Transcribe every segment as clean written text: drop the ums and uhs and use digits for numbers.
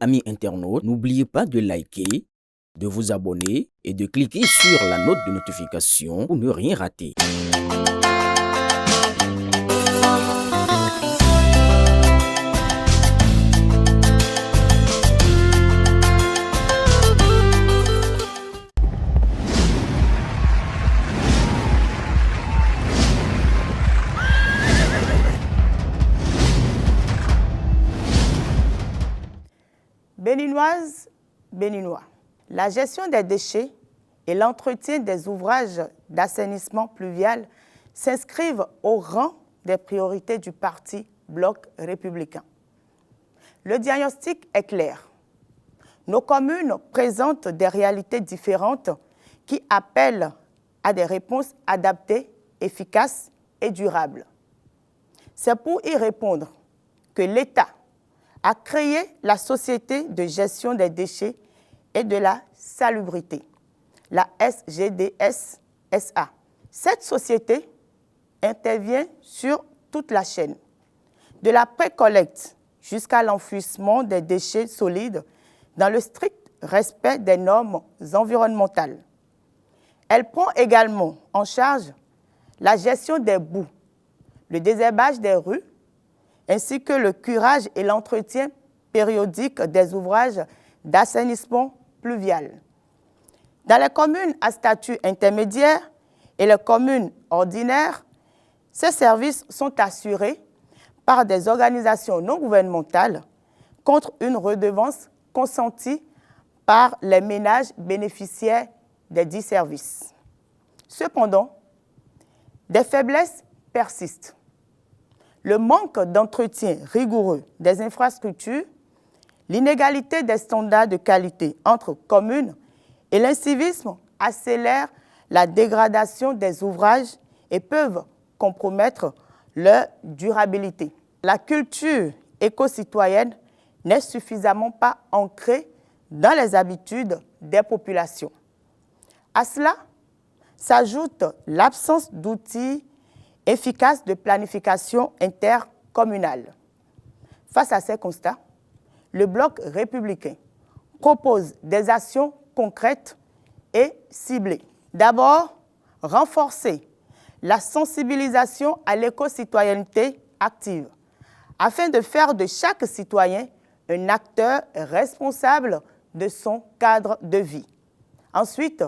Amis internautes, n'oubliez pas de liker, de vous abonner et de cliquer sur la note de notification pour ne rien rater. Béninoises, Béninois, la gestion des déchets et l'entretien des ouvrages d'assainissement pluvial s'inscrivent au rang des priorités du Parti Bloc républicain. Le diagnostic est clair. Nos communes présentent des réalités différentes qui appellent à des réponses adaptées, efficaces et durables. C'est pour y répondre que l'État a créé la Société de gestion des déchets et de la salubrité, la SGDS SA. Cette société intervient sur toute la chaîne, de la précollecte jusqu'à l'enfouissement des déchets solides dans le strict respect des normes environnementales. Elle prend également en charge la gestion des boues, le désherbage des rues, ainsi que le curage et l'entretien périodique des ouvrages d'assainissement pluvial. Dans les communes à statut intermédiaire et les communes ordinaires, ces services sont assurés par des organisations non gouvernementales contre une redevance consentie par les ménages bénéficiaires des dits services. Cependant, des faiblesses persistent. Le manque d'entretien rigoureux des infrastructures, l'inégalité des standards de qualité entre communes et l'incivisme accélèrent la dégradation des ouvrages et peuvent compromettre leur durabilité. La culture éco-citoyenne n'est suffisamment pas ancrée dans les habitudes des populations. À cela s'ajoute l'absence d'outils efficace de planification intercommunale. Face à ces constats, le Bloc républicain propose des actions concrètes et ciblées. D'abord, renforcer la sensibilisation à l'éco-citoyenneté active, afin de faire de chaque citoyen un acteur responsable de son cadre de vie. Ensuite,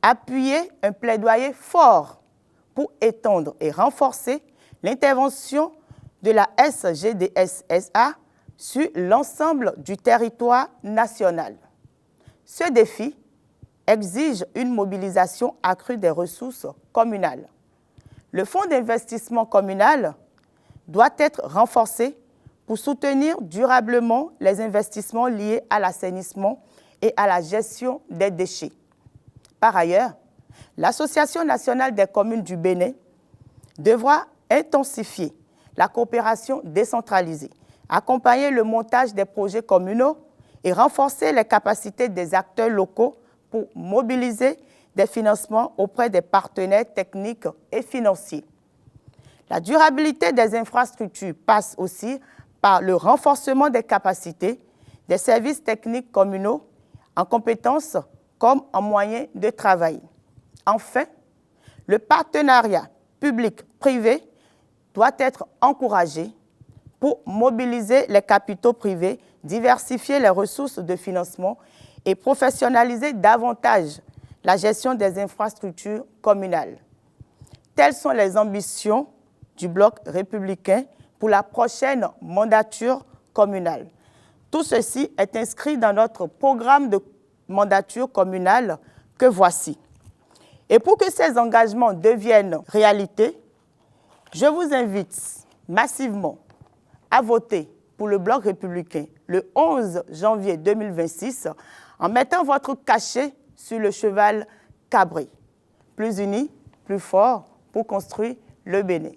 appuyer un plaidoyer fort pour étendre et renforcer l'intervention de la SGDS-SA sur l'ensemble du territoire national. Ce défi exige une mobilisation accrue des ressources communales. Le fonds d'investissement communal doit être renforcé pour soutenir durablement les investissements liés à l'assainissement et à la gestion des déchets. Par ailleurs, l'Association nationale des communes du Bénin devra intensifier la coopération décentralisée, accompagner le montage des projets communaux et renforcer les capacités des acteurs locaux pour mobiliser des financements auprès des partenaires techniques et financiers. La durabilité des infrastructures passe aussi par le renforcement des capacités des services techniques communaux en compétences comme en moyens de travail. Enfin, le partenariat public-privé doit être encouragé pour mobiliser les capitaux privés, diversifier les ressources de financement et professionnaliser davantage la gestion des infrastructures communales. Telles sont les ambitions du Bloc républicain pour la prochaine mandature communale. Tout ceci est inscrit dans notre programme de mandature communale que voici. Et pour que ces engagements deviennent réalité, je vous invite massivement à voter pour le Bloc républicain le 11 janvier 2026 en mettant votre cachet sur le cheval cabré. Plus unis, plus forts pour construire le Bénin.